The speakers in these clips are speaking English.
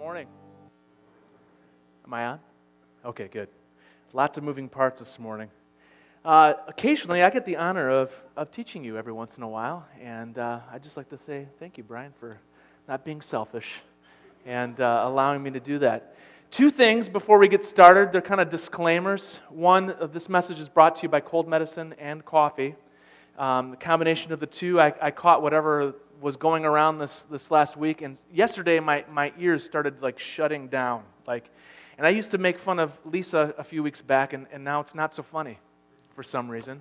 morning. Am I on? Okay, good. Lots of moving parts this morning. Occasionally, I get the honor of teaching you every once in a while, and I'd just like to say thank you, Brian, for not being selfish and allowing me to do that. Two things before we get started. They're kind of disclaimers. One, this message is brought to you by cold medicine and coffee. The combination of the two, I caught whatever was going around this last week, and yesterday my ears started shutting down. And I used to make fun of Lisa a few weeks back, and now it's not so funny for some reason.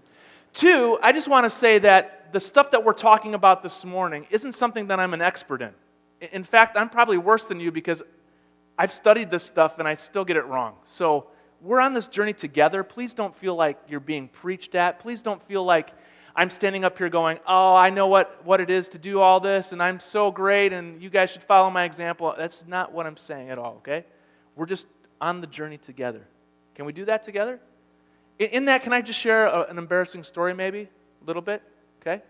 Two, I just want to say that the stuff that we're talking about this morning isn't something that I'm an expert in. In fact, I'm probably worse than you because I've studied this stuff and I still get it wrong. So we're on this journey together. Please don't feel like you're being preached at. Please don't feel like I'm standing up here going, oh, I know what it is to do all this, and I'm so great, and you guys should follow my example. That's not what I'm saying at all, okay? We're just on the journey together. Can we do that together? In that, can I just share an embarrassing story maybe? A little bit? Okay?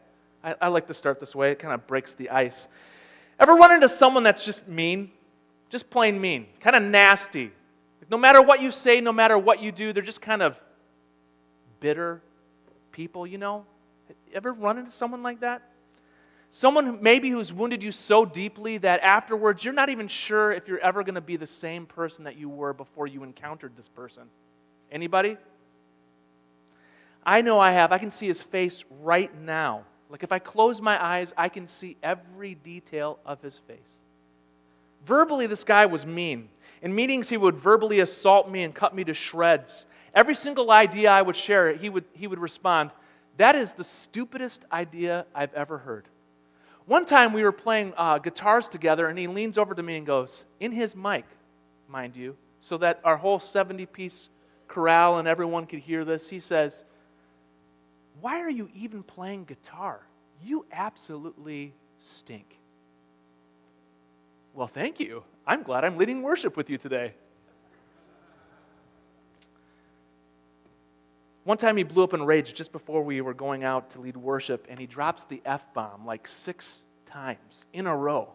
I like to start this way. It kind of breaks the ice. Ever run into someone that's just mean? Just plain mean. Kind of nasty. No matter what you say, no matter what you do, they're just kind of bitter people, you know? Ever run into someone like that? Someone maybe who's wounded you so deeply that afterwards you're not even sure if you're ever going to be the same person that you were before you encountered this person. Anybody? I know I have. I can see his face right now. If I close my eyes, I can see every detail of his face. Verbally, this guy was mean. In meetings, he would verbally assault me and cut me to shreds. Every single idea I would share, he would respond, "That is the stupidest idea I've ever heard." One time we were playing guitars together, and he leans over to me and goes, in his mic, mind you, so that our whole 70-piece chorale and everyone could hear this, he says, "Why are you even playing guitar? You absolutely stink." Well, thank you. I'm glad I'm leading worship with you today. One time he blew up in rage just before we were going out to lead worship, and he drops the F-bomb 6 times in a row.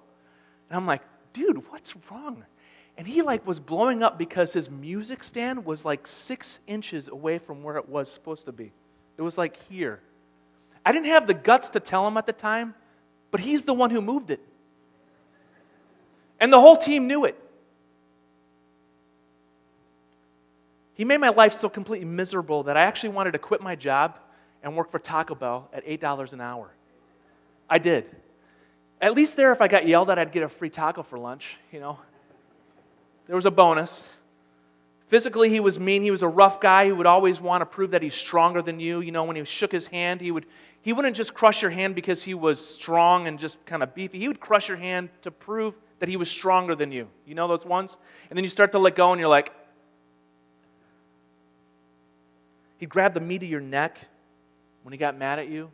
And I'm like, dude, what's wrong? And he was blowing up because his music stand was 6 inches away from where it was supposed to be. It was here. I didn't have the guts to tell him at the time, but he's the one who moved it. And the whole team knew it. He made my life so completely miserable that I actually wanted to quit my job and work for Taco Bell at $8 an hour. I did. At least there, if I got yelled at, I'd get a free taco for lunch, you know. There was a bonus. Physically, he was mean. He was a rough guy who would always want to prove that he's stronger than you. You know, when he shook his hand, he wouldn't just crush your hand because he was strong and just kind of beefy. He would crush your hand to prove that he was stronger than you. You know those ones? And then you start to let go and you're like, he'd grab the meat of your neck when he got mad at you.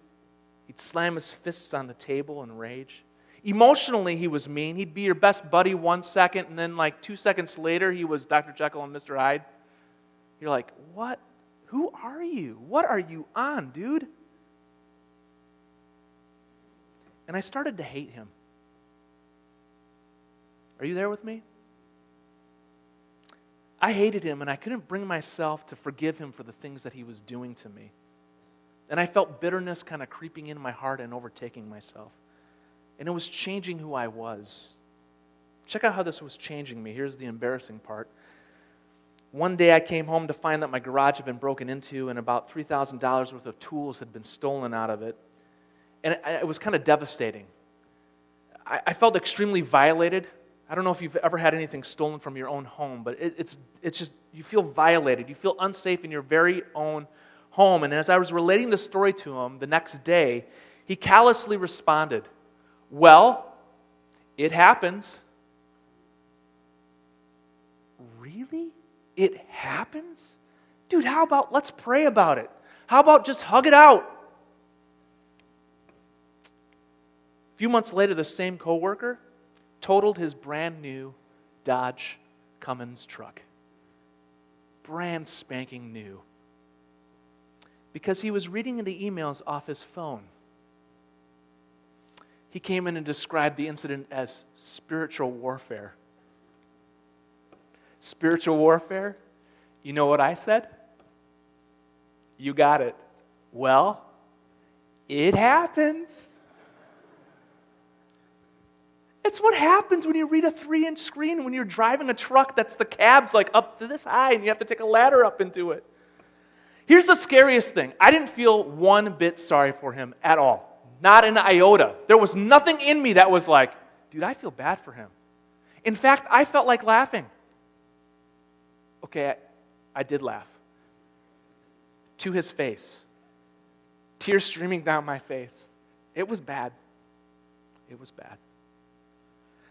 He'd slam his fists on the table in rage. Emotionally, he was mean. He'd be your best buddy 1 second, and then 2 seconds later, he was Dr. Jekyll and Mr. Hyde. You're like, what? Who are you? What are you on, dude? And I started to hate him. Are you there with me? I hated him, and I couldn't bring myself to forgive him for the things that he was doing to me. And I felt bitterness kind of creeping into my heart and overtaking myself. And it was changing who I was. Check out how this was changing me. Here's the embarrassing part. One day I came home to find that my garage had been broken into and about $3,000 worth of tools had been stolen out of it. And it was kind of devastating. I felt extremely violated. I don't know if you've ever had anything stolen from your own home, but it's just, you feel violated. You feel unsafe in your very own home. And as I was relating the story to him the next day, he callously responded, "Well, it happens." Really? It happens? Dude, how about let's pray about it? How about just hug it out? A few months later, the same coworker totaled his brand new Dodge Cummins truck. Brand spanking new. Because he was reading the emails off his phone. He came in and described the incident as spiritual warfare. Spiritual warfare? You know what I said? You got it. Well, it happens. It's what happens when you read a 3-inch screen, when you're driving a truck that's the cab's like up to this high and you have to take a ladder up into it. Here's the scariest thing. I didn't feel one bit sorry for him at all. Not an iota. There was nothing in me that was like, dude, I feel bad for him. In fact, I felt like laughing. Okay, I did laugh. To his face. Tears streaming down my face. It was bad. It was bad.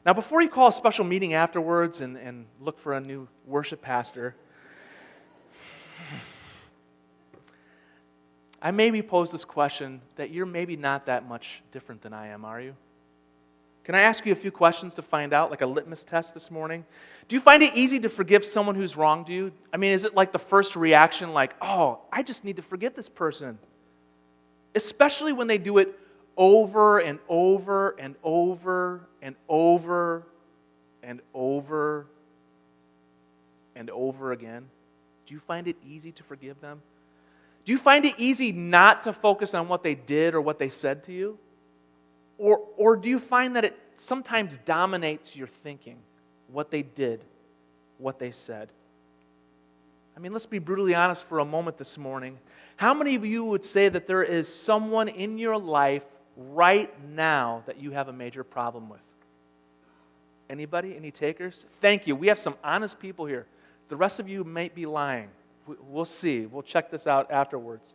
Now, before you call a special meeting afterwards and look for a new worship pastor, I maybe pose this question that you're maybe not that much different than I am, are you? Can I ask you a few questions to find out, like a litmus test this morning? Do you find it easy to forgive someone who's wronged you? I mean, is it like the first reaction like, oh, I just need to forgive this person? Especially when they do it over and over and over and over and over and over again. Do you find it easy to forgive them? Do you find it easy not to focus on what they did or what they said to you? Or do you find that it sometimes dominates your thinking, what they did, what they said? I mean, let's be brutally honest for a moment this morning. How many of you would say that there is someone in your life right now that you have a major problem with? Anybody? Any takers? Thank you. We have some honest people here. The rest of you might be lying. We'll see. We'll check this out afterwards.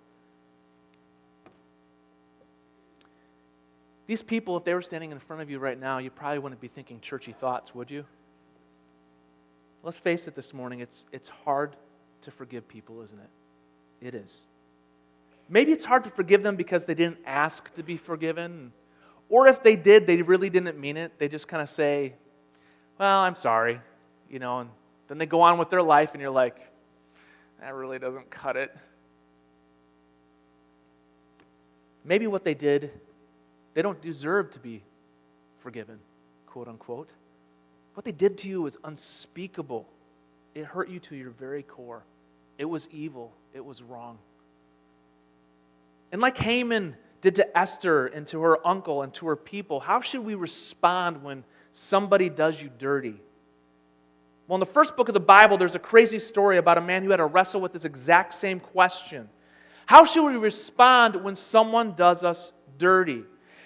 These people, if they were standing in front of you right now, you probably wouldn't be thinking churchy thoughts, would you? Let's face it this morning, it's hard to forgive people, isn't it? It is. Maybe it's hard to forgive them because they didn't ask to be forgiven. Or if they did, they really didn't mean it. They just kind of say, well, I'm sorry. And then they go on with their life and you're like, that really doesn't cut it. Maybe what they did, they don't deserve to be forgiven, quote unquote. What they did to you was unspeakable. It hurt you to your very core. It was evil. It was wrong. And like Haman did to Esther and to her uncle and to her people, how should we respond when somebody does you dirty? Well, in the first book of the Bible, there's a crazy story about a man who had to wrestle with this exact same question. How should we respond when someone does us dirty?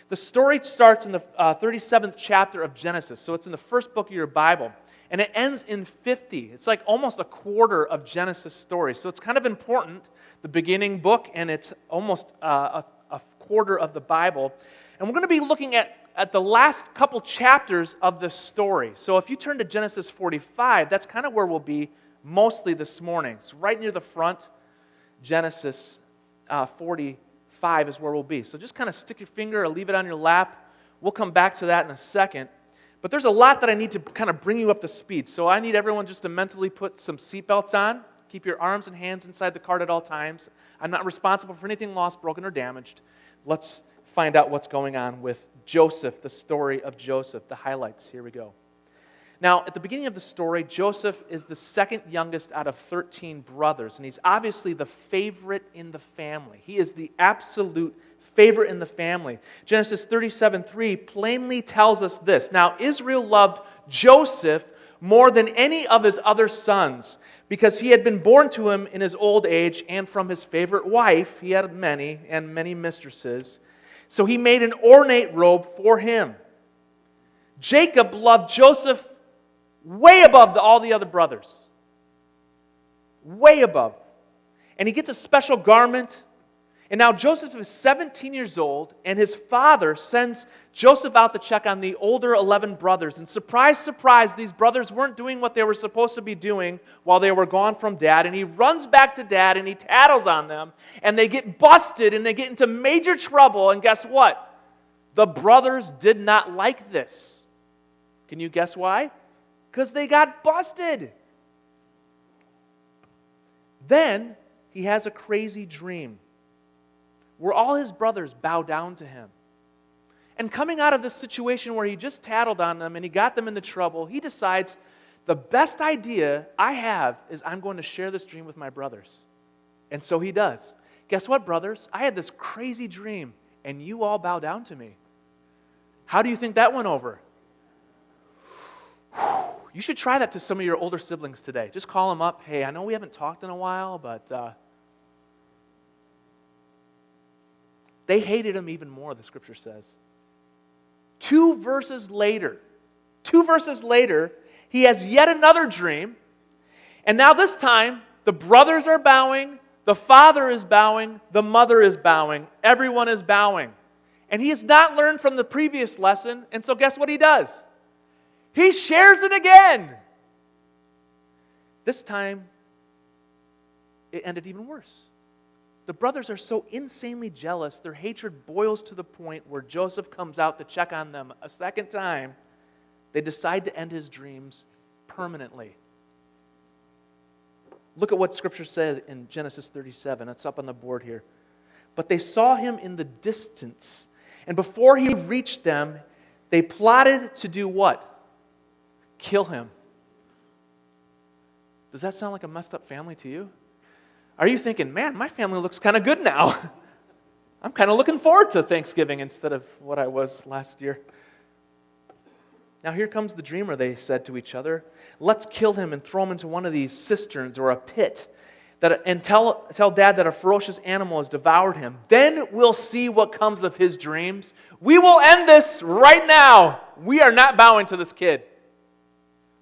The story starts in the 37th chapter of Genesis, so it's in the first book of your Bible, and it ends in 50. It's like almost a quarter of Genesis story, so it's kind of important, the beginning book, and it's almost a quarter of the Bible. And we're going to be looking at the last couple chapters of the story. So if you turn to Genesis 45, that's kind of where we'll be mostly this morning. So right near the front, Genesis 45 is where we'll be. So just kind of stick your finger or leave it on your lap. We'll come back to that in a second. But there's a lot that I need to kind of bring you up to speed. So I need everyone just to mentally put some seatbelts on. Keep your arms and hands inside the cart at all times. I'm not responsible for anything lost, broken, or damaged. Let's find out what's going on with Joseph, the story of Joseph, the highlights. Here we go. Now, at the beginning of the story, Joseph is the second youngest out of 13 brothers, and he's obviously the favorite in the family. He is the absolute favorite in the family. Genesis 37:3 plainly tells us this. Now, Israel loved Joseph more than any of his other sons, because he had been born to him in his old age, and from his favorite wife, he had many mistresses. So he made an ornate robe for him. Jacob loved Joseph way above all the other brothers. Way above. And he gets a special garment. And now Joseph is 17 years old, and his father sends Joseph out to check on the older 11 brothers. And surprise, surprise, these brothers weren't doing what they were supposed to be doing while they were gone from dad. And he runs back to dad, and he tattles on them. And they get busted, and they get into major trouble. And guess what? The brothers did not like this. Can you guess why? Because they got busted. Then he has a crazy dream where all his brothers bow down to him. And coming out of this situation where he just tattled on them and he got them into trouble, he decides the best idea I have is I'm going to share this dream with my brothers. And so he does. Guess what, brothers? I had this crazy dream, and you all bow down to me. How do you think that went over? You should try that to some of your older siblings today. Just call them up. Hey, I know we haven't talked in a while, but they hated him even more, the scripture says. 2 verses later, he has yet another dream. And now this time, the brothers are bowing, the father is bowing, the mother is bowing, everyone is bowing. And he has not learned from the previous lesson, and so guess what he does? He shares it again. This time, it ended even worse. The brothers are so insanely jealous, their hatred boils to the point where Joseph comes out to check on them a second time. They decide to end his dreams permanently. Look at what Scripture says in Genesis 37. It's up on the board here. But they saw him in the distance, and before he reached them, they plotted to do what? Kill him. Does that sound like a messed up family to you? Are you thinking, man, my family looks kind of good now? I'm kind of looking forward to Thanksgiving instead of what I was last year. Now here comes the dreamer, they said to each other. Let's kill him and throw him into one of these cisterns or a pit and tell Dad that a ferocious animal has devoured him. Then we'll see what comes of his dreams. We will end this right now. We are not bowing to this kid.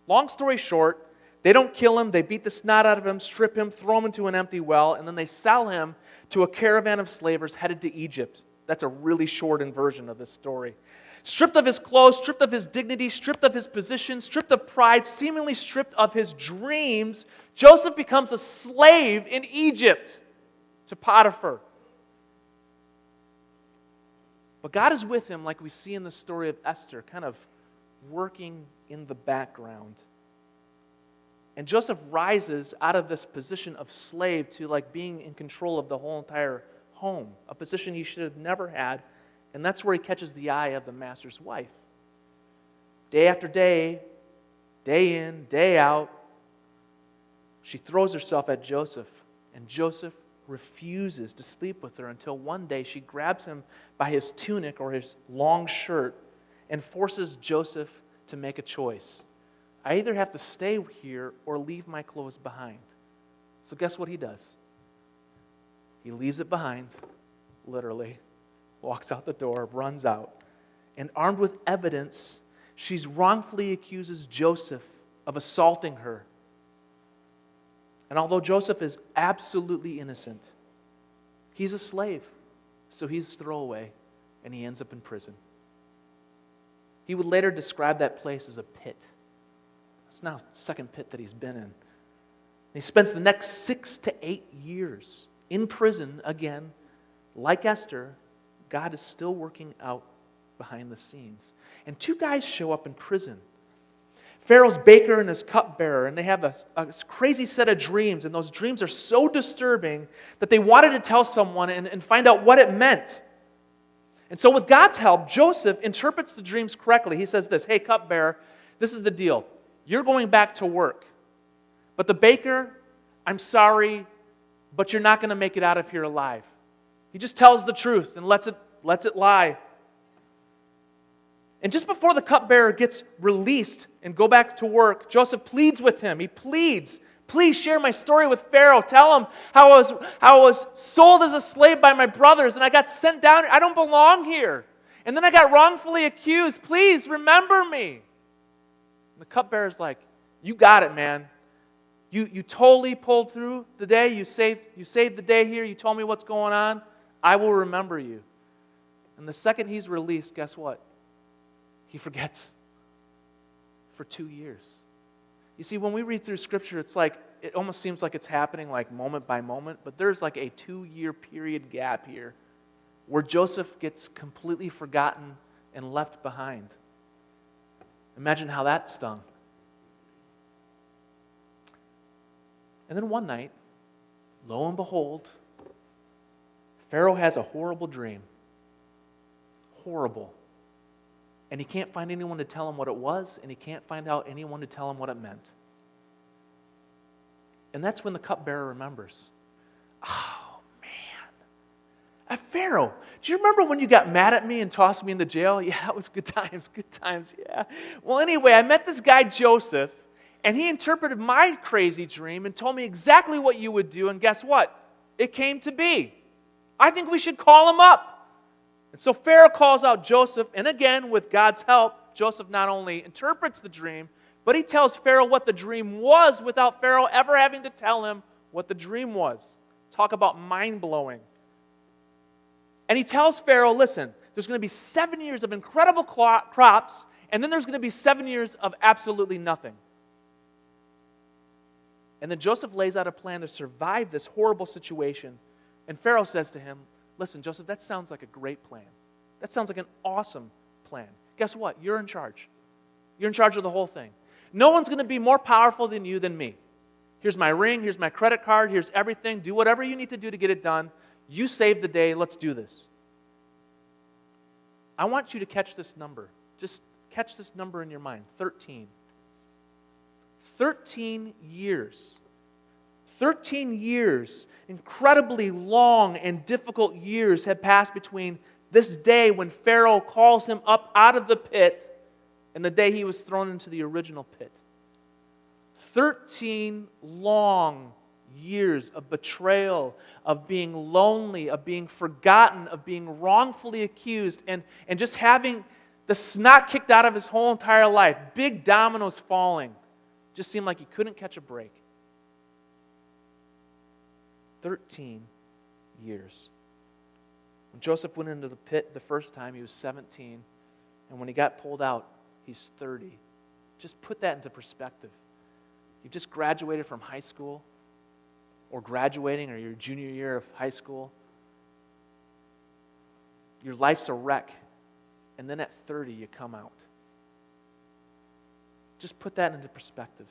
Long story short, they don't kill him, they beat the snot out of him, strip him, throw him into an empty well, and then they sell him to a caravan of slavers headed to Egypt. That's a really shortened version of this story. Stripped of his clothes, stripped of his dignity, stripped of his position, stripped of pride, seemingly stripped of his dreams, Joseph becomes a slave in Egypt to Potiphar. But God is with him, like we see in the story of Esther, kind of working in the background. And Joseph rises out of this position of slave to like being in control of the whole entire home, a position he should have never had, and that's where he catches the eye of the master's wife. Day after day, day in, day out, she throws herself at Joseph, and Joseph refuses to sleep with her until one day she grabs him by his tunic or his long shirt and forces Joseph to make a choice. I either have to stay here or leave my clothes behind. So guess what he does? He leaves it behind, literally, walks out the door, runs out, and armed with evidence, she wrongfully accuses Joseph of assaulting her. And although Joseph is absolutely innocent, he's a slave, so he's throwaway, and he ends up in prison. He would later describe that place as a pit. It's now the second pit that he's been in. He spends the next 6 to 8 years in prison again. Like Esther, God is still working out behind the scenes. And 2 guys show up in prison. Pharaoh's baker and his cupbearer, and they have a crazy set of dreams, and those dreams are so disturbing that they wanted to tell someone and find out what it meant. And so with God's help, Joseph interprets the dreams correctly. He says this, hey, cupbearer, this is the deal. You're going back to work. But the baker, I'm sorry, but you're not going to make it out of here alive. He just tells the truth and lets it lie. And just before the cupbearer gets released and go back to work, Joseph pleads with him. He pleads, please share my story with Pharaoh. Tell him how I was sold as a slave by my brothers and I got sent down. I don't belong here. And then I got wrongfully accused. Please remember me. The cupbearer's like, you got it, man. You totally pulled through the day. You saved the day here. You told me what's going on. I will remember you. And the second he's released, guess what? He forgets for 2 years. You see, when we read through Scripture, it almost seems like it's happening like moment by moment, but there's like a 2-year period gap here where Joseph gets completely forgotten and left behind. Imagine how that stung. And then one night, lo and behold, Pharaoh has a horrible dream. Horrible. and he can't find anyone to tell him what it was, and he can't find out anyone to tell him what it meant. And that's when the cupbearer remembers. Oh, man. Pharaoh, do you remember when you got mad at me and tossed me into jail? Yeah, that was good times, yeah. Well, anyway, I met this guy Joseph, and he interpreted my crazy dream and told me exactly what you would do, and guess what? It came to be. I think we should call him up. And so Pharaoh calls out Joseph, and again, with God's help, Joseph not only interprets the dream, but he tells Pharaoh what the dream was without Pharaoh ever having to tell him what the dream was. Talk about mind-blowing. And he tells Pharaoh, listen, there's going to be 7 years of incredible crops, and then there's going to be 7 years of absolutely nothing. And then Joseph lays out a plan to survive this horrible situation. And Pharaoh says to him, listen, Joseph, that sounds like a great plan. That sounds like an awesome plan. Guess what? You're in charge. You're in charge of the whole thing. No one's going to be more powerful than you than me. Here's my ring. Here's my credit card. Here's everything. Do whatever you need to do to get it done. You saved the day. Let's do this. I want you to catch this number. Just catch this number in your mind. 13. 13 years. 13 years, incredibly long and difficult years had passed between this day when Pharaoh calls him up out of the pit and the day he was thrown into the original pit. 13 long years of betrayal, of being lonely, of being forgotten, of being wrongfully accused, and just having the snot kicked out of his whole entire life. Big dominoes falling. Just seemed like he couldn't catch a break. 13 years. When Joseph went into the pit the first time, he was 17. And when he got pulled out, he's 30. Just put that into perspective. You just graduated from high school, or graduating, or your junior year of high school. Your life's a wreck. And then at 30, you come out. Just put that into perspective.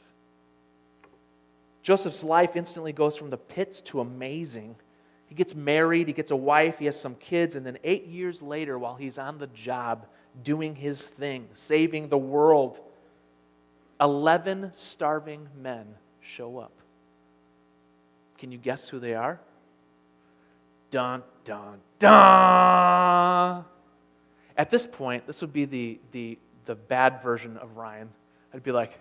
Joseph's life instantly goes from the pits to amazing. He gets married, he gets a wife, he has some kids, and then 8 years later, while he's on the job, doing his thing, saving the world, 11 starving men show up. Can you guess who they are? Dun, dun, dun! At this point, this would be the bad version of Ryan. I'd be like,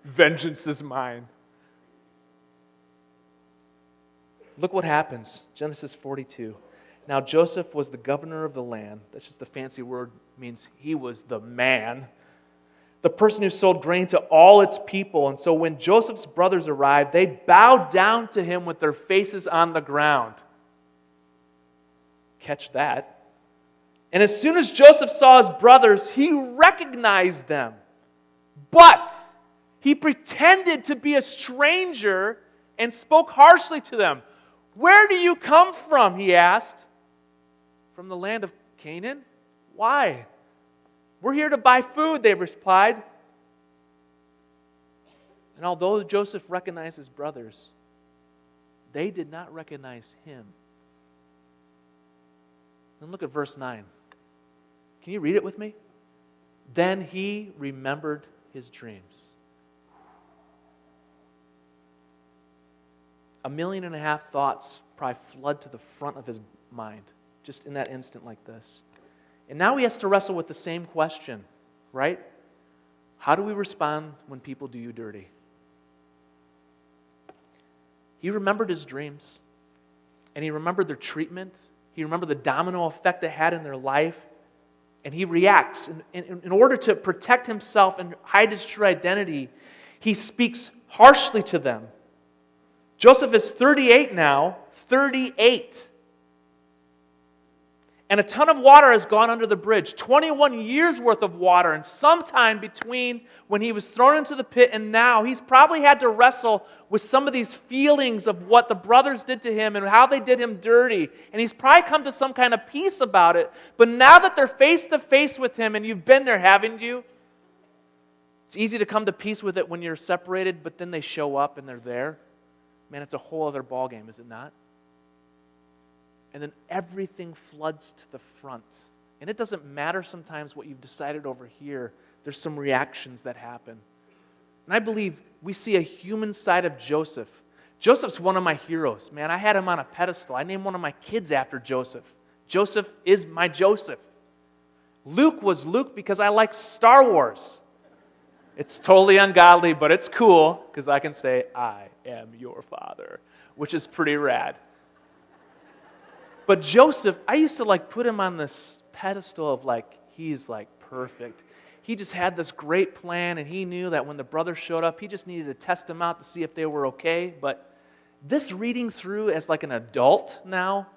vengeance is mine. Look what happens. Genesis 42. Now Joseph was the governor of the land. That's just a fancy word, means he was the man. The person who sold grain to all its people. And so when Joseph's brothers arrived, they bowed down to him with their faces on the ground. Catch that. And as soon as Joseph saw his brothers, he recognized them. But he pretended to be a stranger and spoke harshly to them. Where do you come from? He asked. From the land of Canaan? Why? We're here to buy food, they replied. And although Joseph recognized his brothers, they did not recognize him. Then look at verse 9. Can you read it with me? Then he remembered his dreams. 1.5 million thoughts probably flood to the front of his mind, just in that instant like this. And now he has to wrestle with the same question, right? How do we respond when people do you dirty? He remembered his dreams, and he remembered their treatment. He remembered the domino effect it had in their life, and he reacts. In order to protect himself and hide his true identity, he speaks harshly to them. Joseph is 38 now, 38. And a ton of water has gone under the bridge, 21 years worth of water, and sometime between when he was thrown into the pit and now, he's probably had to wrestle with some of these feelings of what the brothers did to him and how they did him dirty. And he's probably come to some kind of peace about it. But now that they're face to face with him, and you've been there, haven't you? It's easy to come to peace with it when you're separated, but then they show up and they're there. Man, it's a whole other ballgame, is it not? and then everything floods to the front. And it doesn't matter sometimes what you've decided over here. There's some reactions that happen. And I believe we see a human side of Joseph. Joseph's one of my heroes. Man, I had him on a pedestal. I named one of my kids after Joseph. Joseph is my Joseph. Luke was Luke because I like Star Wars. It's totally ungodly, but it's cool because I can say, I am your father, which is pretty rad. But Joseph, I used to put him on this pedestal of he's perfect. He just had this great plan, and he knew that when the brothers showed up, he just needed to test them out to see if they were okay. But this reading through as an adult now,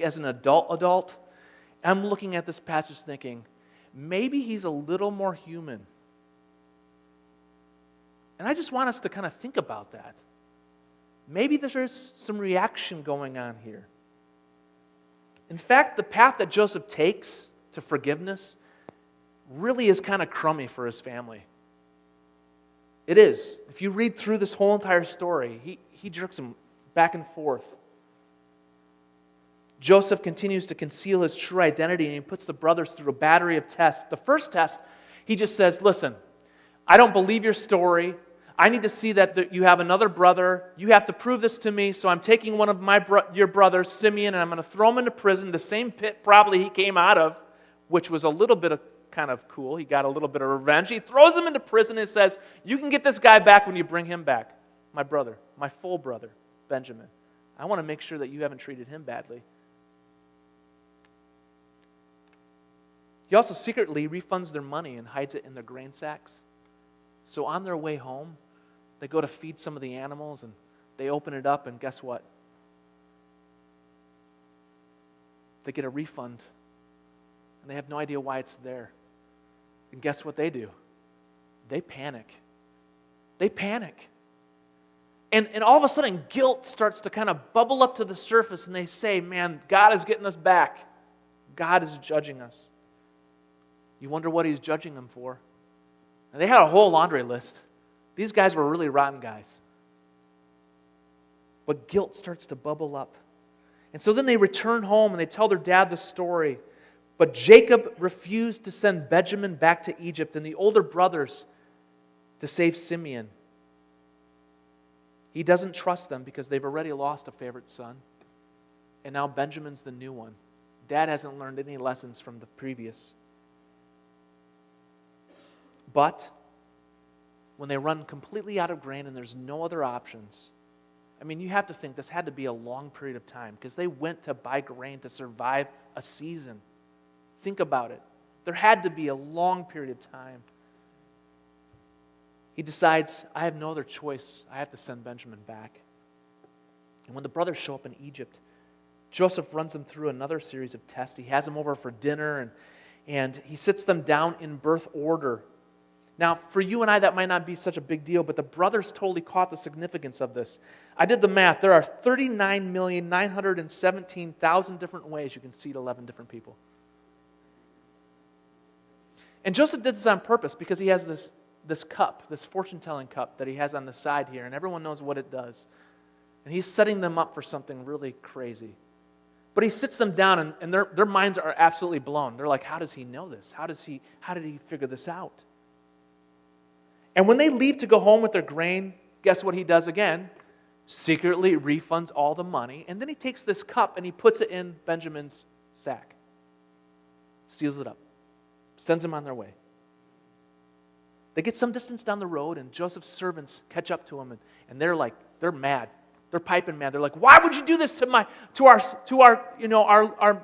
as an adult, I'm looking at this passage thinking, maybe he's a little more human. And I just want us to kind of think about that. Maybe there's some reaction going on here. In fact, the path that Joseph takes to forgiveness really is kind of crummy for his family. It is. If you read through this whole entire story, he jerks them back and forth. Joseph continues to conceal his true identity, and he puts the brothers through a battery of tests. The first test, he just says, listen, I don't believe your story. I need to see that you have another brother. You have to prove this to me, so I'm taking one of your brothers, Simeon, and I'm going to throw him into prison, the same pit probably he came out of, which was a little bit of kind of cool. He got a little bit of revenge. He throws him into prison and says, you can get this guy back when you bring him back. My brother, my full brother, Benjamin. I want to make sure that you haven't treated him badly. He also secretly refunds their money and hides it in their grain sacks. So on their way home, they go to feed some of the animals, and they open it up, and guess what? They get a refund, and they have no idea why it's there. And guess what they do? They panic. They panic. And all of a sudden, guilt starts to kind of bubble up to the surface, and they say, man, God is getting us back. God is judging us. You wonder what he's judging them for. And they had a whole laundry list. These guys were really rotten guys. But guilt starts to bubble up. And so then they return home and they tell their dad the story. But Jacob refused to send Benjamin back to Egypt and the older brothers to save Simeon. He doesn't trust them because they've already lost a favorite son. And now Benjamin's the new one. Dad hasn't learned any lessons from the previous. But when they run completely out of grain and there's no other options, I mean, you have to think this had to be a long period of time because they went to buy grain to survive a season. Think about it. There had to be a long period of time. He decides, I have no other choice. I have to send Benjamin back. And when the brothers show up in Egypt, Joseph runs them through another series of tests. He has them over for dinner, and he sits them down in birth order. Now, for you and I, that might not be such a big deal, but the brothers totally caught the significance of this. I did the math. There are 39,917,000 different ways you can seed 11 different people. And Joseph did this on purpose because he has this cup, this fortune-telling cup that he has on the side here, and everyone knows what it does. And he's setting them up for something really crazy. But he sits them down, and their minds are absolutely blown. They're like, how does he know this? How did he figure this out? And when they leave to go home with their grain, guess what he does again? Secretly refunds all the money. And then he takes this cup and he puts it in Benjamin's sack. Steals it up. Sends them on their way. They get some distance down the road and Joseph's servants catch up to him and they're mad. They're piping mad. They're like, why would you do this to our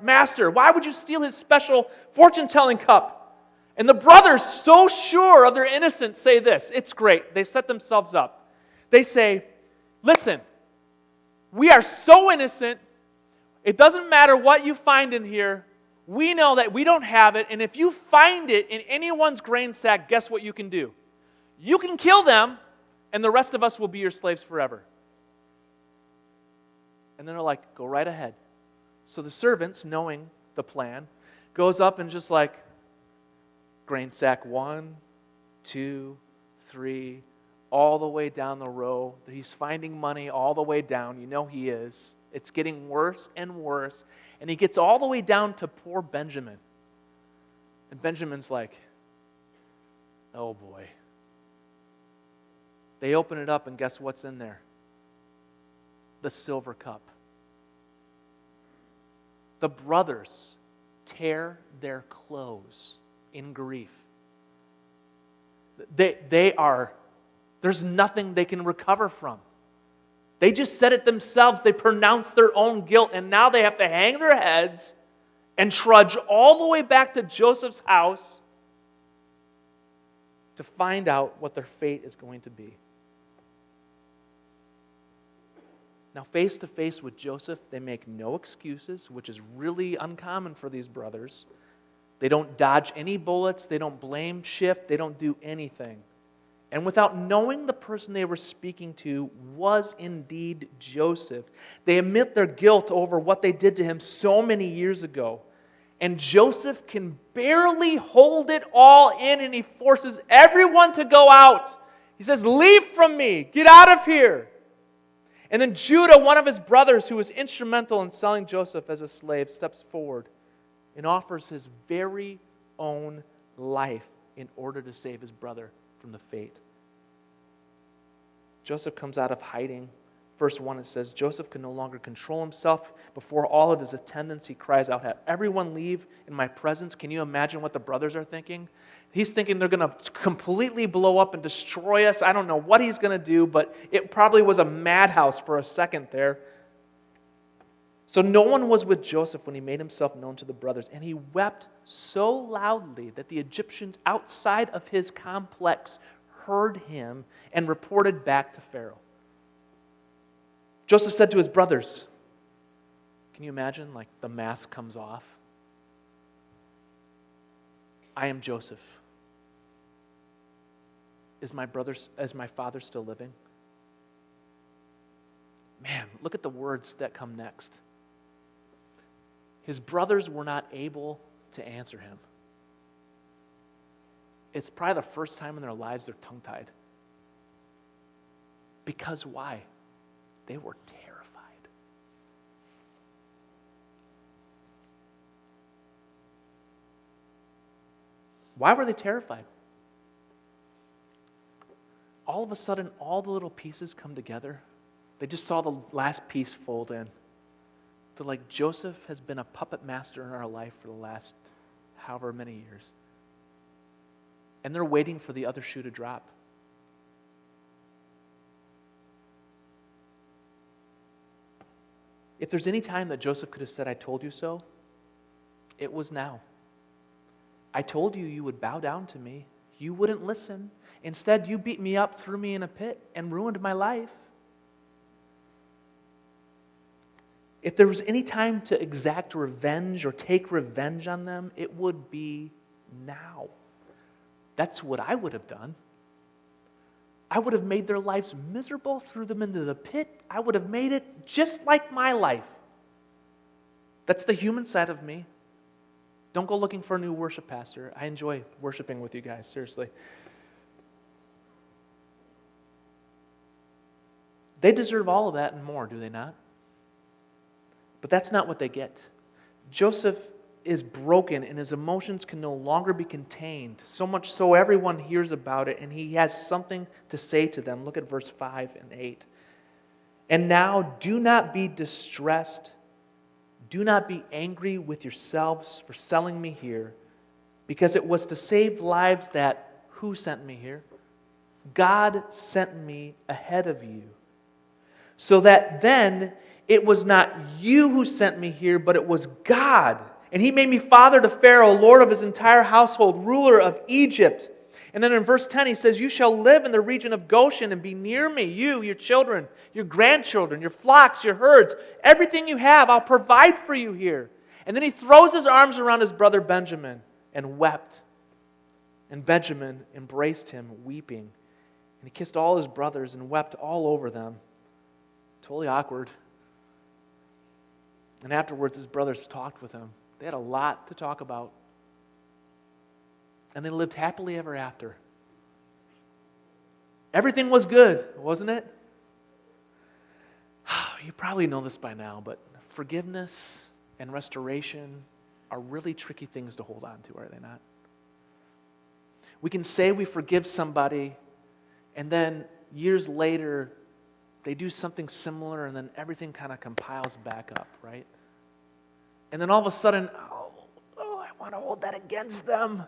master? Why would you steal his special fortune-telling cup? And the brothers, so sure of their innocence, say this. It's great. They set themselves up. They say, listen, we are so innocent. It doesn't matter what you find in here. We know that we don't have it. And if you find it in anyone's grain sack, guess what you can do? You can kill them, and the rest of us will be your slaves forever. And then they're like, go right ahead. So the servants, knowing the plan, goes up and just like, grain sack 1, 2, 3, all the way down the row. He's finding money all the way down. You know he is. It's getting worse and worse. And he gets all the way down to poor Benjamin. And Benjamin's like, oh boy. They open it up and guess what's in there? The silver cup. The brothers tear their clothes in grief. There's nothing they can recover from. They just said it themselves. They pronounced their own guilt, and now they have to hang their heads and trudge all the way back to Joseph's house to find out what their fate is going to be. Now, face to face with Joseph, they make no excuses, which is really uncommon for these brothers. They don't dodge any bullets. They don't blame shift. They don't do anything. And without knowing the person they were speaking to was indeed Joseph, they admit their guilt over what they did to him so many years ago. And Joseph can barely hold it all in, and he forces everyone to go out. He says, "Leave from me. Get out of here." And then Judah, one of his brothers who was instrumental in selling Joseph as a slave, steps forward and offers his very own life in order to save his brother from the fate. Joseph comes out of hiding. Verse 1, it says, Joseph could no longer control himself. Before all of his attendants, he cries out, "Have everyone leave in my presence." Can you imagine what the brothers are thinking? He's thinking they're going to completely blow up and destroy us. I don't know what he's going to do, but it probably was a madhouse for a second there. So no one was with Joseph when he made himself known to the brothers, and he wept so loudly that the Egyptians outside of his complex heard him and reported back to Pharaoh. Joseph said to his brothers, can you imagine, like the mask comes off? "I am Joseph. Is my father still living?" Man, look at the words that come next. His brothers were not able to answer him. It's probably the first time in their lives they're tongue-tied. Because why? They were terrified. Why were they terrified? All of a sudden, all the little pieces come together. They just saw the last piece fold in. They're like, Joseph has been a puppet master in our life for the last however many years. And they're waiting for the other shoe to drop. If there's any time that Joseph could have said, "I told you so," it was now. I told you you would bow down to me. You wouldn't listen. Instead, you beat me up, threw me in a pit, and ruined my life. If there was any time to exact revenge or take revenge on them, it would be now. That's what I would have done. I would have made their lives miserable, threw them into the pit. I would have made it just like my life. That's the human side of me. Don't go looking for a new worship pastor. I enjoy worshiping with you guys, seriously. They deserve all of that and more, do they not? But that's not what they get. Joseph is broken and his emotions can no longer be contained, so much so everyone hears about it and he has something to say to them. Look at verse 5 and 8. "And now do not be distressed. Do not be angry with yourselves for selling me here, because it was to save lives that," who sent me here? "God sent me ahead of you, so that then it was not you who sent me here, but it was God. And he made me father to Pharaoh, lord of his entire household, ruler of Egypt." And then in verse 10 he says, "You shall live in the region of Goshen and be near me, you, your children, your grandchildren, your flocks, your herds, everything you have, I'll provide for you here." And then he throws his arms around his brother Benjamin and wept. And Benjamin embraced him, weeping. And he kissed all his brothers and wept all over them. Totally awkward. And afterwards his brothers talked with him. They had a lot to talk about. And they lived happily ever after. Everything was good, wasn't it? You probably know this by now, but forgiveness and restoration are really tricky things to hold on to, are they not? We can say we forgive somebody, and then years later, they do something similar, and then everything kind of compiles back up, right? And then all of a sudden, I want to hold that against them.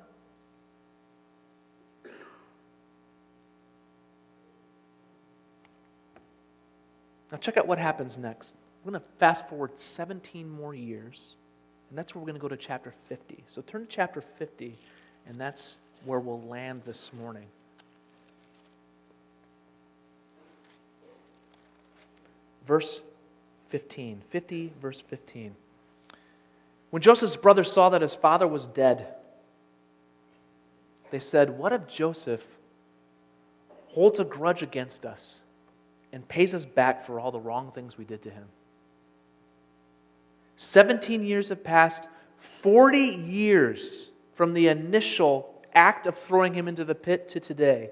Now check out what happens next. We're going to fast forward 17 more years, and that's where we're going to go to chapter 50. So turn to chapter 50, and that's where we'll land this morning. Verse 15. 50, verse 15. When Joseph's brothers saw that his father was dead, they said, "What if Joseph holds a grudge against us and pays us back for all the wrong things we did to him?" 17 years have passed, 40 years from the initial act of throwing him into the pit to today.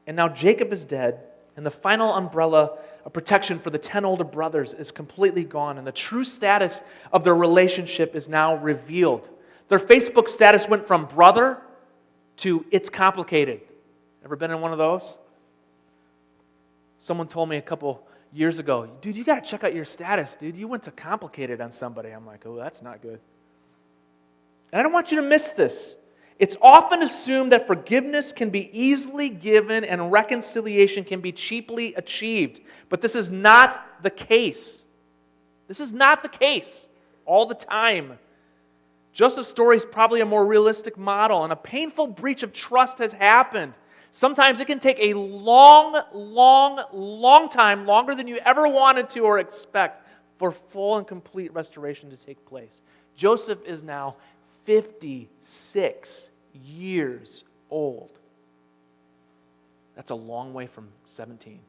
And now Jacob is dead, and the final umbrella of protection for the 10 older brothers is completely gone, and the true status of their relationship is now revealed. Their Facebook status went from brother to it's complicated. Ever been in one of those? Someone told me a couple years ago, "Dude, you got to check out your status, dude. You went to complicated on somebody." I'm like, "Oh, that's not good." And I don't want you to miss this. It's often assumed that forgiveness can be easily given and reconciliation can be cheaply achieved. But this is not the case. This is not the case all the time. Joseph's story is probably a more realistic model, and a painful breach of trust has happened. Sometimes it can take a long time, longer than you ever wanted to or expect, for full and complete restoration to take place. Joseph is now 56 years old. That's a long way from 17.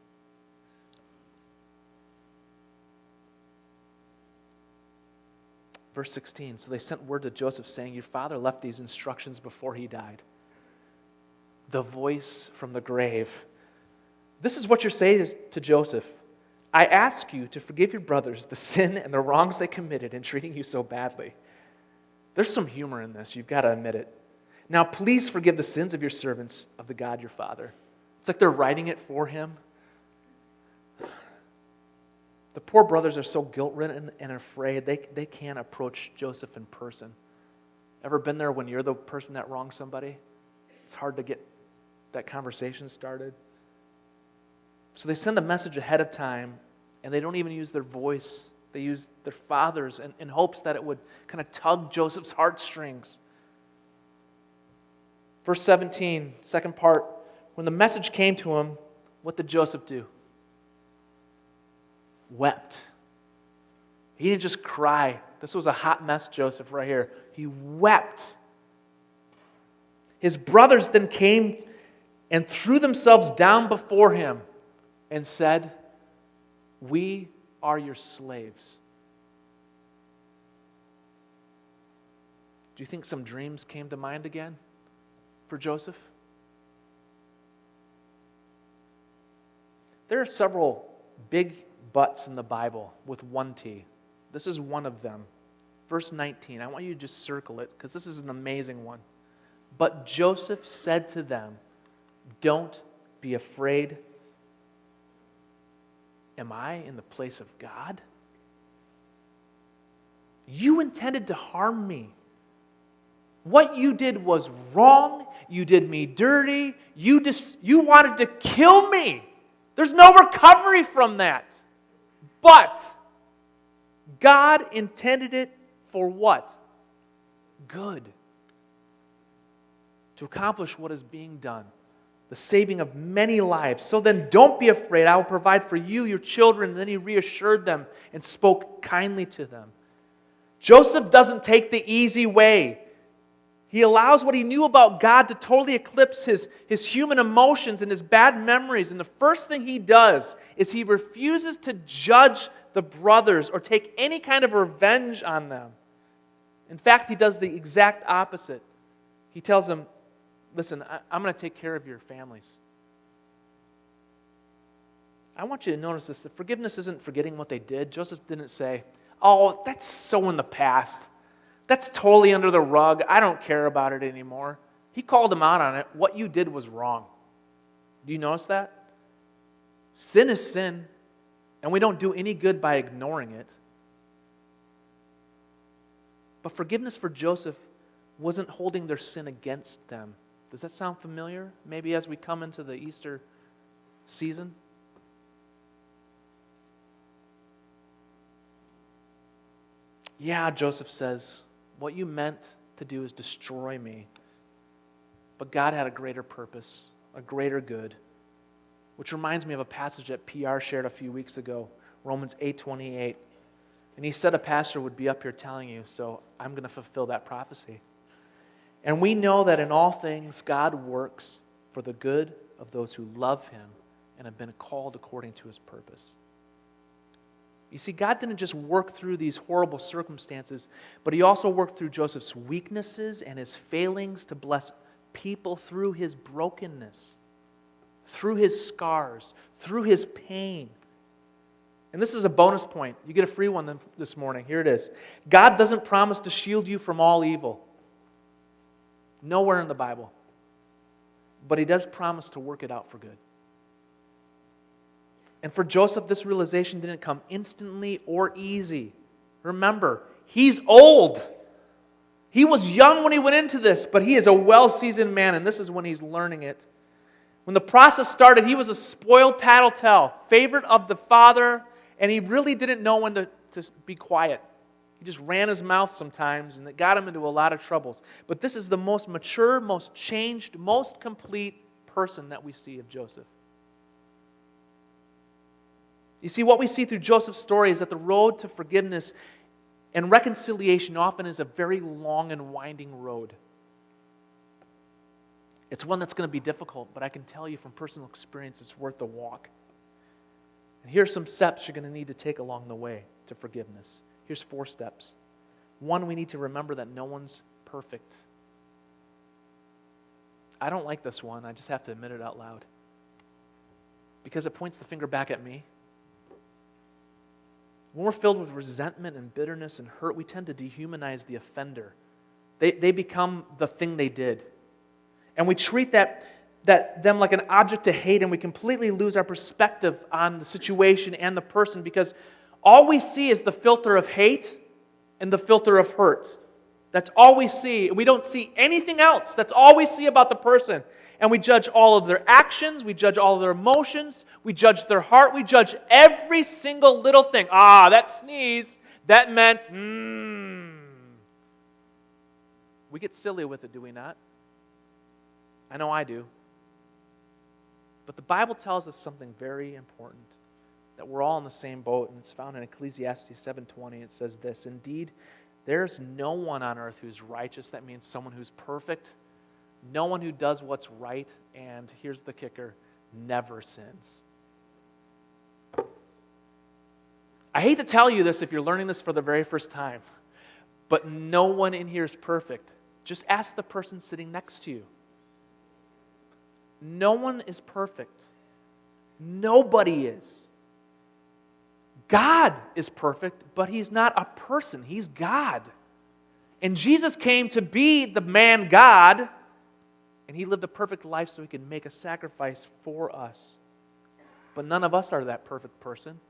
Verse 16, so they sent word to Joseph saying, "Your father left these instructions before he died." The voice from the grave. This is what you're saying to Joseph. "I ask you to forgive your brothers the sin and the wrongs they committed in treating you so badly." There's some humor in this, you've got to admit it. "Now please forgive the sins of your servants of the God your father." It's like they're writing it for him. The poor brothers are so guilt-ridden and afraid they can't approach Joseph in person. Ever been there when you're the person that wronged somebody? It's hard to get that conversation started. So they send a message ahead of time, and they don't even use their voice. They use their father's in hopes that it would kind of tug Joseph's heartstrings. Verse 17, second part. When the message came to him, what did Joseph do? Wept. He didn't just cry. This was a hot mess, Joseph, right here. He wept. His brothers then came and threw themselves down before him and said, "We are your slaves." Do you think some dreams came to mind again for Joseph? There are several big buts in the Bible with one T. This is one of them. Verse 19. I want you to just circle it because this is an amazing one. "But Joseph said to them, 'Don't be afraid. Am I in the place of God? You intended to harm me. What you did was wrong. You did me dirty. You wanted to kill me. There's no recovery from that. But God intended it for what? Good. To accomplish what is being done. The saving of many lives. So then don't be afraid. I will provide for you, your children." And then he reassured them and spoke kindly to them. Joseph doesn't take the easy way. He allows what he knew about God to totally eclipse his human emotions and his bad memories. And the first thing he does is he refuses to judge the brothers or take any kind of revenge on them. In fact, he does the exact opposite. He tells them, "Listen, I'm going to take care of your families. I want you to notice this, that forgiveness isn't forgetting what they did. Joseph didn't say, oh, that's so in the past. That's totally under the rug. I don't care about it anymore. He called him out on it. What you did was wrong. Do you notice that? Sin is sin, and we don't do any good by ignoring it. But forgiveness for Joseph wasn't holding their sin against them. Does that sound familiar? Maybe as we come into the Easter season? Yeah, Joseph says, what you meant to do is destroy me. But God had a greater purpose, a greater good, which reminds me of a passage that PR shared a few weeks ago, Romans 8:28. And he said a pastor would be up here telling you, so I'm going to fulfill that prophecy. And we know that in all things God works for the good of those who love Him and have been called according to His purpose. You see, God didn't just work through these horrible circumstances, but He also worked through Joseph's weaknesses and his failings to bless people through his brokenness, through his scars, through his pain. And this is a bonus point. You get a free one this morning. Here it is. God doesn't promise to shield you from all evil. Nowhere in the Bible. But He does promise to work it out for good. And for Joseph, this realization didn't come instantly or easy. Remember, he's old. He was young when he went into this, but he is a well-seasoned man, and this is when he's learning it. When the process started, he was a spoiled tattletale, favorite of the father, and he really didn't know when to be quiet. He just ran his mouth sometimes, and it got him into a lot of troubles. But this is the most mature, most changed, most complete person that we see of Joseph. You see, what we see through Joseph's story is that the road to forgiveness and reconciliation often is a very long and winding road. It's one that's going to be difficult, but I can tell you from personal experience it's worth the walk. And here's some steps you're going to need to take along the way to forgiveness. Here's 4 steps. 1, we need to remember that no one's perfect. I don't like this one. I just have to admit it out loud. Because it points the finger back at me. When we're filled with resentment and bitterness and hurt, we tend to dehumanize the offender. They become the thing they did. And we treat them like an object to hate, and we completely lose our perspective on the situation and the person because all we see is the filter of hate and the filter of hurt. That's all we see. We don't see anything else. That's all we see about the person. And we judge all of their actions. We judge all of their emotions. We judge their heart. We judge every single little thing. That sneeze, that meant, We get silly with it, do we not? I know I do. But the Bible tells us something very important, that we're all in the same boat, and it's found in Ecclesiastes 7:20. It says this, "Indeed, there's no one on earth who's righteous." That means someone who's perfect. No one who does what's right, and here's the kicker, never sins. I hate to tell you this if you're learning this for the very first time, but no one in here is perfect. Just ask the person sitting next to you. No one is perfect. Nobody is. God is perfect, but He's not a person. He's God. And Jesus came to be the man God, and He lived a perfect life so He could make a sacrifice for us. But none of us are that perfect person.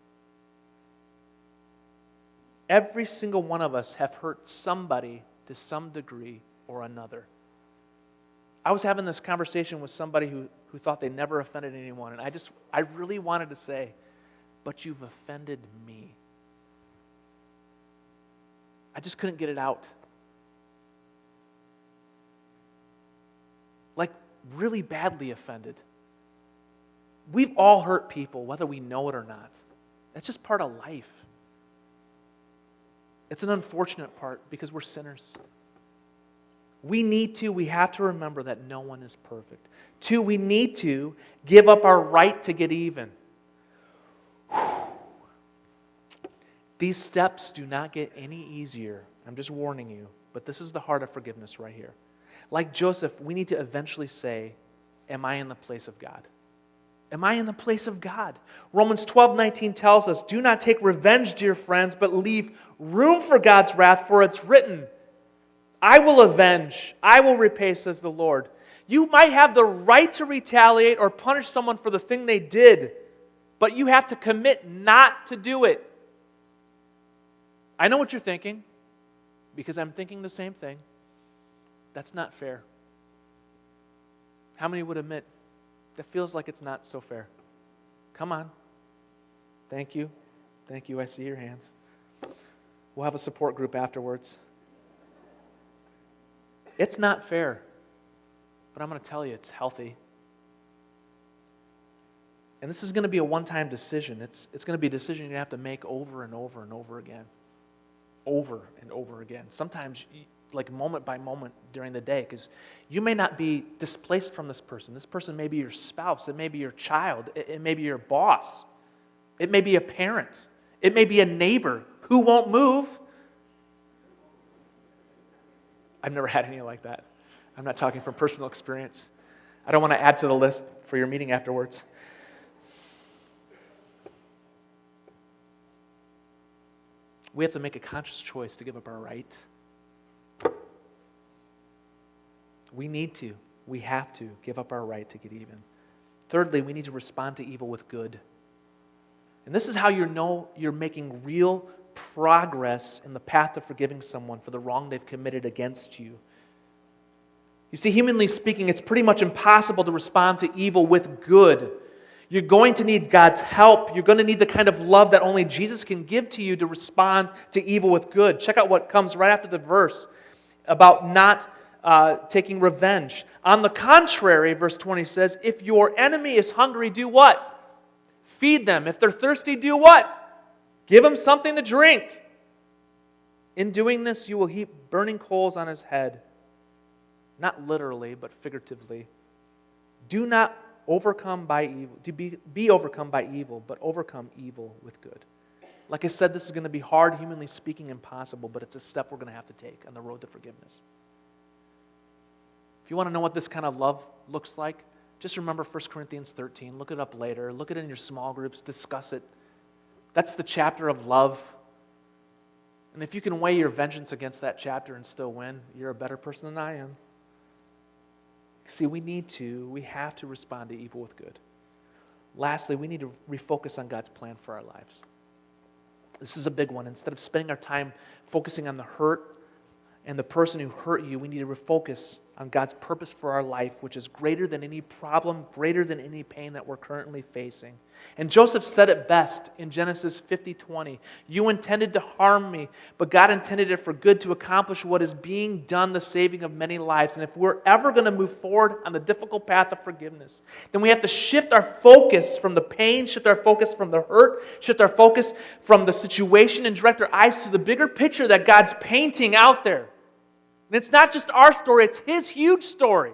Every single one of us have hurt somebody to some degree or another. I was having this conversation with somebody who thought they never offended anyone, and I really wanted to say, but you've offended me. I just couldn't get it out. Like, really badly offended. We've all hurt people, whether we know it or not. That's just part of life. It's an unfortunate part because we're sinners. We have to remember that no one is perfect. 2, we need to give up our right to get even. These steps do not get any easier. I'm just warning you, but this is the heart of forgiveness right here. Like Joseph, we need to eventually say, am I in the place of God? Am I in the place of God? Romans 12:19 tells us, do not take revenge, dear friends, but leave room for God's wrath, for it's written, I will avenge, I will repay, says the Lord. You might have the right to retaliate or punish someone for the thing they did, but you have to commit not to do it. I know what you're thinking, because I'm thinking the same thing. That's not fair. How many would admit that feels like it's not so fair? Come on. Thank you. Thank you. I see your hands. We'll have a support group afterwards. It's not fair, but I'm going to tell you it's healthy. And this is going to be a one-time decision. It's going to be a decision you have to make over and over and over again. Over and over again. Sometimes, like moment by moment during the day, because you may not be displaced from this person. This person may be your spouse. It may be your child. It may be your boss. It may be a parent. It may be a neighbor who won't move. I've never had any like that. I'm not talking from personal experience. I don't want to add to the list for your meeting afterwards. We have to make a conscious choice to give up our right. We need to. We have to give up our right to get even. Thirdly, we need to respond to evil with good. And this is how you know you're making real progress in the path of forgiving someone for the wrong they've committed against you. You see, humanly speaking, it's pretty much impossible to respond to evil with good. You're going to need God's help. You're going to need the kind of love that only Jesus can give to you to respond to evil with good. Check out what comes right after the verse about not taking revenge. On the contrary, verse 20 says, if your enemy is hungry, do what? Feed them. If they're thirsty, do what? Give them something to drink. In doing this, you will heap burning coals on his head. Not literally, but figuratively. Do not overcome by evil, to be overcome by evil, but overcome evil with good. Like I said, this is going to be hard, humanly speaking, impossible, but it's a step we're going to have to take on the road to forgiveness. If you want to know what this kind of love looks like, just remember 1 Corinthians 13. Look it up later. Look it in your small groups. Discuss it. That's the chapter of love. And if you can weigh your vengeance against that chapter and still win, you're a better person than I am. See, we have to respond to evil with good. Lastly, we need to refocus on God's plan for our lives. This is a big one. Instead of spending our time focusing on the hurt and the person who hurt you, we need to refocus on God's purpose for our life, which is greater than any problem, greater than any pain that we're currently facing. And Joseph said it best in Genesis 50:20. You intended to harm me, but God intended it for good to accomplish what is being done, the saving of many lives. And if we're ever going to move forward on the difficult path of forgiveness, then we have to shift our focus from the pain, shift our focus from the hurt, shift our focus from the situation, and direct our eyes to the bigger picture that God's painting out there. And it's not just our story, it's His huge story.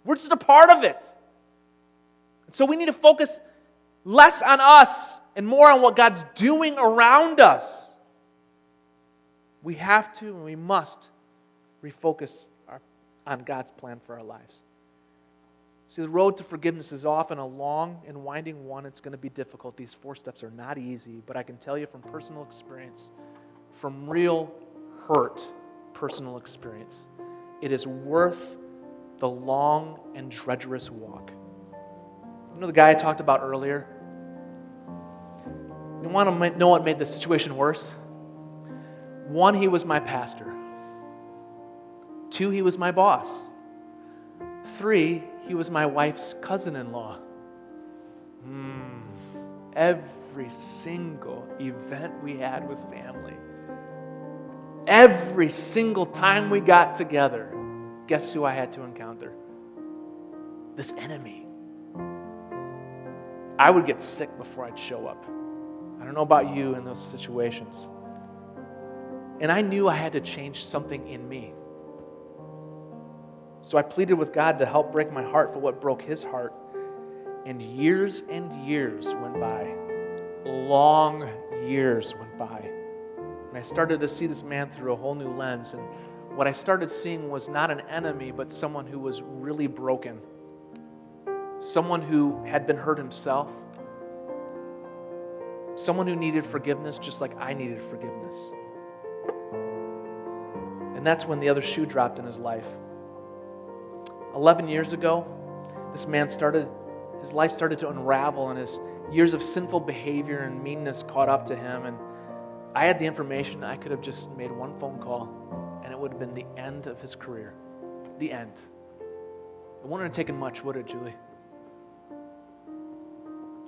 We're just a part of it. And so we need to focus less on us and more on what God's doing around us. We have to and we must refocus on God's plan for our lives. See, the road to forgiveness is often a long and winding one. It's going to be difficult. These 4 steps are not easy, but I can tell you from personal experience, from real hurt, personal experience, it is worth the long and treacherous walk. You know the guy I talked about earlier? You want to know what made the situation worse? 1, he was my pastor. 2, he was my boss. 3, he was my wife's cousin-in-law. Every single event we had with family, every single time we got together, guess who I had to encounter? This enemy. I would get sick before I'd show up. I don't know about you in those situations. And I knew I had to change something in me. So I pleaded with God to help break my heart for what broke His heart. And years went by. Long years went by. And I started to see this man through a whole new lens. And what I started seeing was not an enemy, but someone who was really broken. someone who had been hurt himself, someone who needed forgiveness just like I needed forgiveness. And that's when the other shoe dropped in his life. 11 years ago, this man his life started to unravel, and his years of sinful behavior and meanness caught up to him. And I had the information. I could have just made one phone call, and it would have been the end of his career. The end. It wouldn't have taken much, would it, Julie?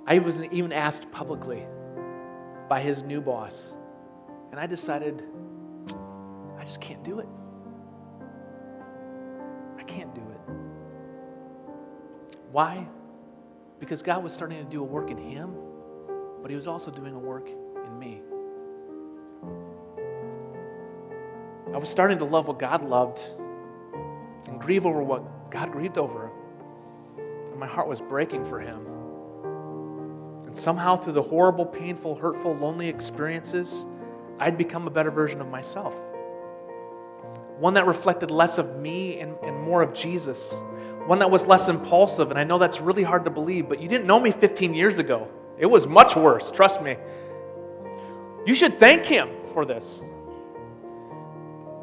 I was even asked publicly by his new boss, and I decided I just can't do it. I can't do it. Why? Because God was starting to do a work in him, but he was also doing a work in me. I was starting to love what God loved and grieve over what God grieved over. And my heart was breaking for him. And somehow through the horrible, painful, hurtful, lonely experiences, I'd become a better version of myself. One that reflected less of me and more of Jesus. One that was less impulsive. And I know that's really hard to believe, but you didn't know me 15 years ago. It was much worse, trust me. You should thank him for this.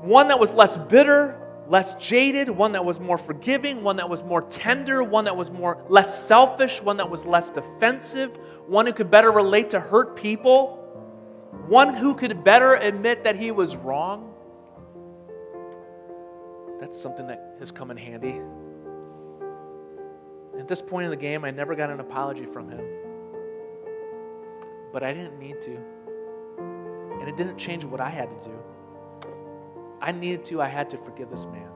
One that was less bitter, less jaded, one that was more forgiving, one that was more tender, one that was less selfish, one that was less defensive, one who could better relate to hurt people, one who could better admit that he was wrong. That's something that has come in handy. At this point in the game, I never got an apology from him. But I didn't need to. And it didn't change what I had to do. I had to forgive this man.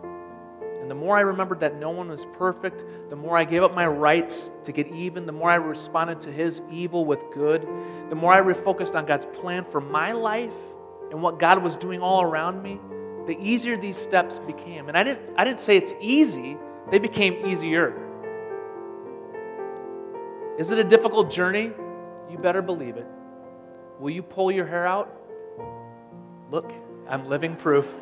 And the more I remembered that no one was perfect, the more I gave up my rights to get even, the more I responded to his evil with good, the more I refocused on God's plan for my life and what God was doing all around me, the easier these steps became. And I didn't say it's easy, they became easier. Is it a difficult journey? You better believe it. Will you pull your hair out? Look, I'm living proof.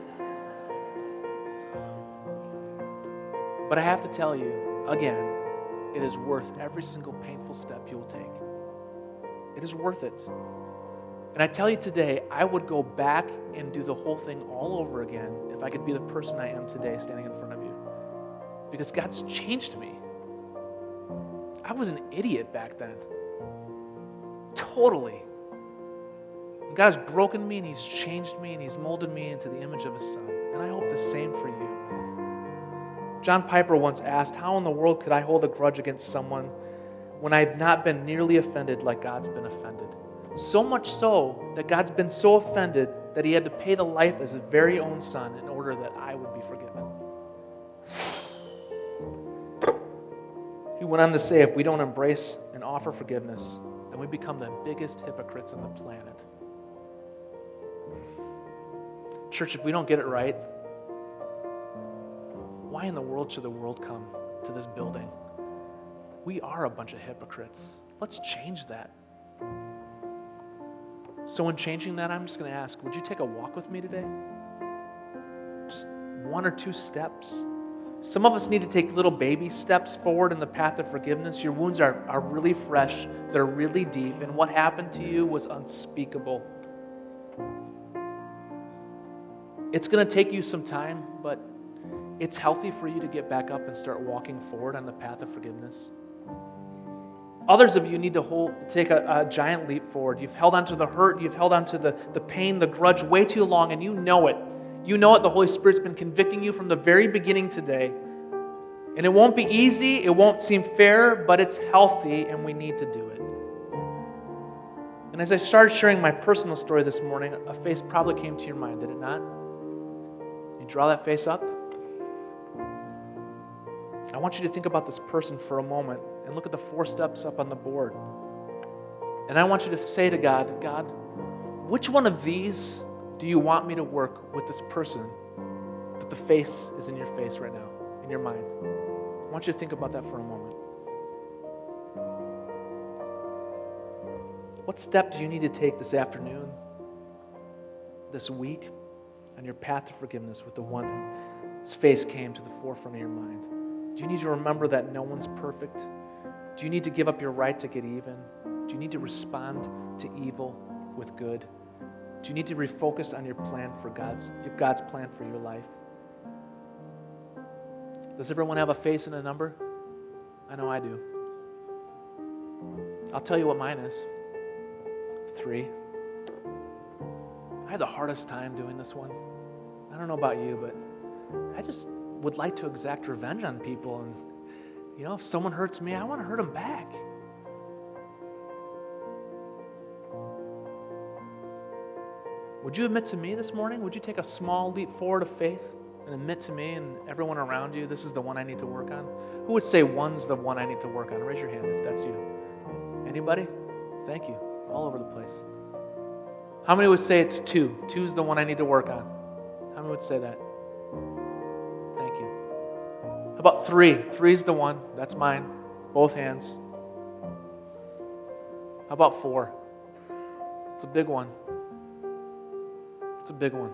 But I have to tell you, again, it is worth every single painful step you will take. It is worth it. And I tell you today, I would go back and do the whole thing all over again if I could be the person I am today standing in front of you. Because God's changed me. I was an idiot back then. Totally. And God has broken me and he's changed me and he's molded me into the image of his son. And I hope the same for you. John Piper once asked, how in the world could I hold a grudge against someone when I've not been nearly offended like God's been offended? So much so that God's been so offended that he had to pay the life as his very own son in order that I would be forgiven. He went on to say, if we don't embrace and offer forgiveness, then we become the biggest hypocrites on the planet. Church, if we don't get it right, why in the world should the world come to this building? We are a bunch of hypocrites. Let's change that. So in changing that, I'm just going to ask, would you take a walk with me today? Just one or two steps. Some of us need to take little baby steps forward in the path of forgiveness. Your wounds are really fresh. They're really deep. And what happened to you was unspeakable. It's going to take you some time, but it's healthy for you to get back up and start walking forward on the path of forgiveness. Others of you need to take a giant leap forward. You've held on to the hurt, you've held on to the pain, the grudge way too long, and you know it. You know it. The Holy Spirit's been convicting you from the very beginning today. And it won't be easy, it won't seem fair, but it's healthy, and we need to do it. And as I started sharing my personal story this morning, a face probably came to your mind, did it not? You draw that face up? I want you to think about this person for a moment and look at the 4 steps up on the board. And I want you to say to God, God, which one of these do you want me to work with this person that the face is in your face right now, in your mind? I want you to think about that for a moment. What step do you need to take this afternoon, this week, on your path to forgiveness with the one whose face came to the forefront of your mind? Do you need to remember that no one's perfect? Do you need to give up your right to get even? Do you need to respond to evil with good? Do you need to refocus on your plan for God's plan for your life? Does everyone have a face and a number? I know I do. I'll tell you what mine is. 3. I had the hardest time doing this one. I don't know about you, but I just would like to exact revenge on people. And, if someone hurts me, I want to hurt them back. Would you admit to me this morning? Would you take a small leap forward of faith and admit to me and everyone around you, this is the one I need to work on? Who would say one's the one I need to work on? Raise your hand if that's you. Anybody? Thank you. All over the place. How many would say it's 2? 2's the one I need to work on. How many would say that? Thank you. How about 3? 3's the one. That's mine. Both hands. How about 4? It's a big one. It's a big one.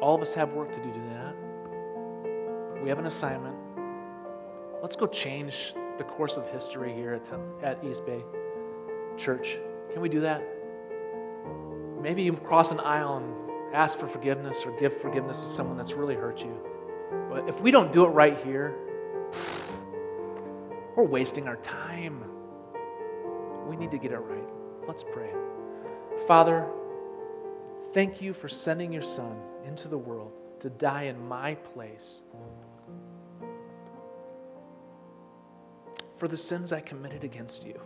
All of us have work to do that. We have an assignment. Let's go change the course of history here at East Bay Church. Can we do that? Maybe you cross an aisle and ask for forgiveness or give forgiveness to someone that's really hurt you. But if we don't do it right here, we're wasting our time. We need to get it right. Let's pray. Father, thank you for sending your Son into the world to die in my place for the sins I committed against you.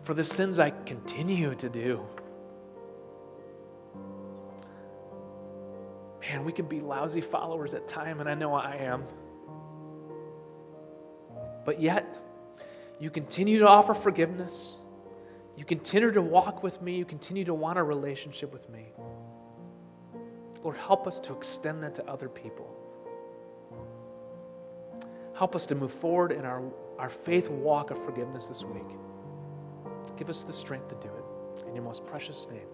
For the sins I continue to do. Man, we can be lousy followers at times, and I know I am. But yet, you continue to offer forgiveness. You continue to walk with me. You continue to want a relationship with me. Lord, help us to extend that to other people. Help us to move forward in our faith walk of forgiveness this week. Give us the strength to do it. In your most precious name.